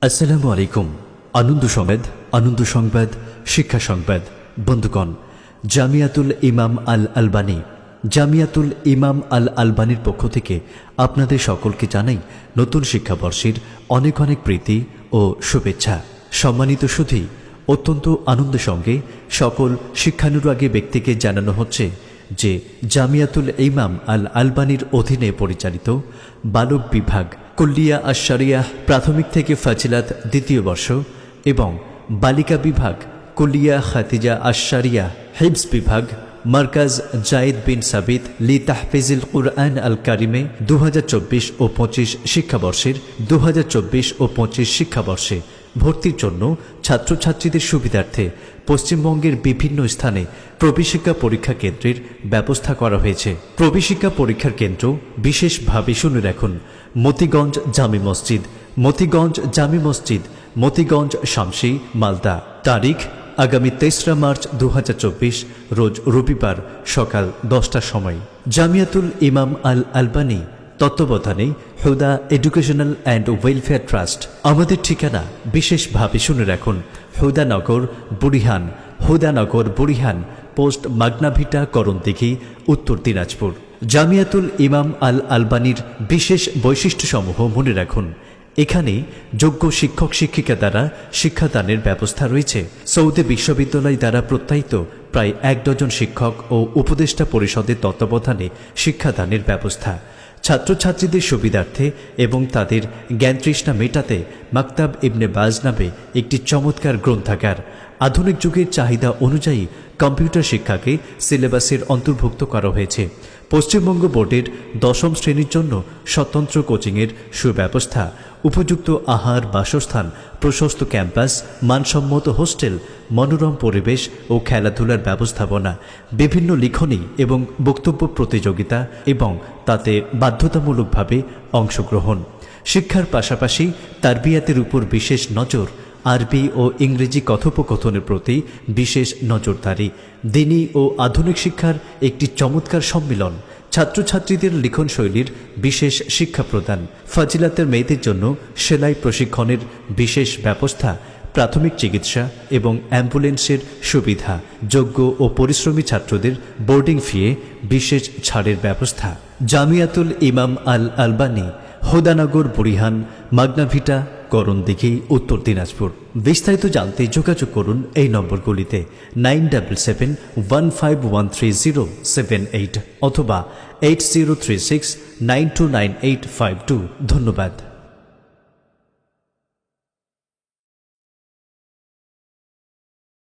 আসসালামু আলাইকুম। আনন্দ সংবাদ শিক্ষা সংবাদ। বন্ধুগণ, জামিয়াতুল ইমাম আল আলবানীর পক্ষ থেকে আপনাদের সকলকে জানাই নতুন শিক্ষাবর্ষের অনেক অনেক প্রীতি ও শুভেচ্ছা। সম্মানিত সুধী, অত্যন্ত আনন্দের সঙ্গে সকল শিক্ষানুরাগী ব্যক্তিকে জানানো হচ্ছে যে জামিয়াতুল ইমাম আল আলবানীর অধীনে পরিচালিত বালক বিভাগ কুল্লিয়া আশ-শরিয়াহ প্রাথমিক থেকে ফাজিলাত দ্বিতীয় বর্ষ এবং বালিকা বিভাগ কুল্লিয়া খাতিজা আশ-শরিয়াহ হিফজ বিভাগ মার্কাজ জায়েদ বিন সাবিত লি তাহফিজিল কুরআন আল কারিমে 2024 ও 25 শিক্ষাবর্ষে ভর্তির জন্য ছাত্রছাত্রীদের সুবিধার্থে পশ্চিমবঙ্গের বিভিন্ন স্থানে প্রবেশিকা পরীক্ষা কেন্দ্রের ব্যবস্থা করা হয়েছে। প্রবেশিকা পরীক্ষার কেন্দ্র বিশেষভাবে শুনে রাখুন: মতিগঞ্জ জামি মসজিদ, মতিগঞ্জ শামসি, মালদা। তারিখ আগামী 23 মার্চ 2024, রোজ রবিবার সকাল 10টার সময়। জামিয়াতুল ইমাম আল আলবানী তত্ত্বাবধানে হুদা এডুকেশনাল অ্যান্ড ওয়েলফেয়ার ট্রাস্ট। আমাদের ঠিকানা বিশেষভাবে শুনে রাখুন: হুদানগর বুড়িহান, পোস্ট মাগনাভিটা, করণদিঘি, উত্তর দিনাজপুর। জামিয়াতুল ইমাম আল আলবানীর বিশেষ বৈশিষ্ট্যসমূহ মনে রাখুন: এখানে যোগ্য শিক্ষক শিক্ষিকা দ্বারা শিক্ষাদানের ব্যবস্থা রয়েছে। সৌদি বিশ্ববিদ্যালয় দ্বারা প্রত্যায়িত প্রায় 1 ডজন শিক্ষক ও উপদেষ্টা পরিষদের তত্ত্বাবধানে শিক্ষাদানের ব্যবস্থা। ছাত্রছাত্রীদের সুবিধার্থে এবং তাদের জ্ঞানতৃষ্ণা মেটাতে মাকতাব ইবনে বাজ নামে একটি চমৎকার গ্রন্থাগার। আধুনিক যুগের চাহিদা অনুযায়ী কম্পিউটার শিক্ষাকে সিলেবাসের অন্তর্ভুক্ত করা হয়েছে। পশ্চিমবঙ্গ বোর্ডের 10ম শ্রেণীর জন্য স্বতন্ত্র কোচিংয়ের সুব্যবস্থা, উপযুক্ত আহার, বাসস্থান, প্রশস্ত ক্যাম্পাস, মানসম্মত হোস্টেল, মনোরম পরিবেশ ও খেলাধুলার ব্যবস্থাপনা, বিভিন্ন লিখনী এবং বক্তব্য প্রতিযোগিতা এবং তাতে বাধ্যতামূলকভাবে অংশগ্রহণ। শিক্ষার পাশাপাশি তারবিয়াতের উপর বিশেষ নজর, আরবি ও ইংরেজি কথোপকথনের প্রতি বিশেষ নজরদারি, দ্বীনি ও আধুনিক শিক্ষার একটি চমৎকার সম্মিলন, ছাত্রছাত্রীদের লিখন শৈলীর বিশেষ শিক্ষা প্রদান, ফাজিলাতের মেয়েদের জন্য সেলাই প্রশিক্ষণের বিশেষ ব্যবস্থা, প্রাথমিক চিকিৎসা এবং অ্যাম্বুলেন্সের সুবিধা, যোগ্য ও পরিশ্রমী ছাত্রদের বোর্ডিং ফিয়ে বিশেষ ছাড়ের ব্যবস্থা। জামিয়াতুল ইমাম আল আলবানী, হুদানগর, বুড়িহান, মাগনাভিটা, করণদিঘি, উত্তর দিনাজপুর। বিস্তারিত জানতে যোগাযোগ করুন এই নম্বরগুলিতে 9771513078 অথবা 8036929852। ধন্যবাদ।